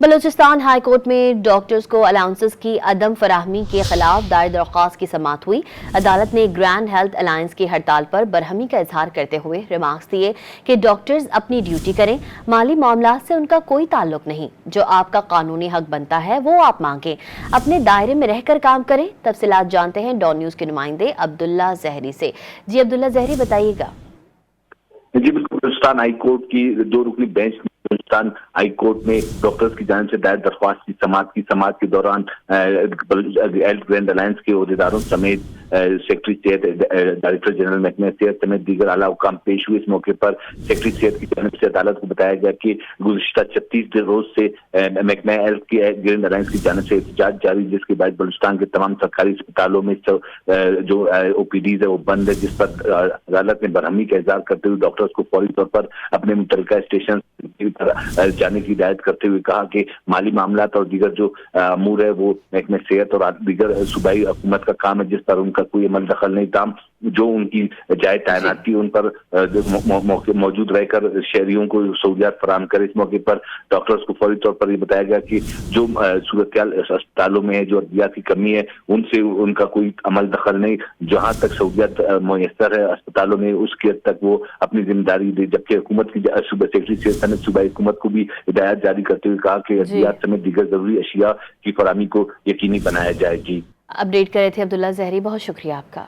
Balochistan high court میں doctors کو allowances کی عدم فراہمی کے خلاف دائر درخواست کی سماعت ہوئی۔ عدالت نے گرینڈ ہیلتھ الائنس کی ہڑتال پر برہمی کا اظہار کرتے ہوئے ریمارکس دیے کہ ڈاکٹرز اپنی ڈیوٹی کریں، مالی معاملات سے ان کا کوئی تعلق نہیں، جو آپ کا قانونی حق بنتا ہے وہ آپ مانگیں، اپنے دائرے میں رہ کر کام کریں۔ تفصیلات جانتے ہیں ڈان نیوز کے نمائندے عبداللہ زہری سے۔ جی عبداللہ زہری، بتائیے گا۔ جی بالکل، بلوچستان ہائی کورٹ کی 2 رکنی بینچ بلوچستان ہائی کورٹ میں ڈاکٹرز کی جانب سے دائر درخواست کی سماعت کے دوران ہیلتھ گرینڈ الائنس کے عہدیداروں سمیت سیکرٹری صحت، ڈائریکٹر جنرل محکمہ صحت سمیت دیگر اعلیٰ حکام پیش ہوئے۔ اس موقع پر سیکرٹری صحت کی جانب سے عدالت کو بتایا گیا کہ گزشتہ 36 روز سے محکمہ ہیلتھ کی گرینڈ الائنس کی جانب سے احتجاج جاری، جس کے بعد بلوچستان کے تمام سرکاری اسپتالوں میں جو او پی ڈیز ہے وہ بند ہے، جس پر عدالت نے برہمی کا اظہار کرتے ہوئے ڈاکٹرز کو فوری طور پر اپنے متعلقہ اسٹیشن جانے کی ہدایت کرتے ہوئے کہا کہ مالی معاملات اور دیگر جو امور ہے وہ محکمہ صحت اور دیگر صوبائی حکومت کا کام ہے، جس پر ان کا کوئی عمل دخل نہیں تھا۔ جو ان کی جائے تعینات تھی ان پر موجود رہ کر شہریوں کو سہولیات فراہم کرے۔ اس موقع پر ڈاکٹرز کو فوری طور پر یہ بتایا گیا کہ جو صورتحال اسپتالوں میں ہے، جو ادویات کی کمی ہے، ان سے ان کا کوئی عمل دخل نہیں، جہاں تک سہولیات میسر ہے اسپتالوں میں اس کے حد تک وہ اپنی ذمہ داری دے، جبکہ حکومت کی سیکرٹری صحت سمیت صوبائی حکومت کو بھی ہدایات جاری کرتے ہوئے کہا کہ ادویات سمیت دیگر ضروری اشیاء کی فراہمی کو یقینی بنایا جائے گی۔ اپڈیٹ کر رہے تھے عبداللہ زہری، بہت شکریہ آپ کا۔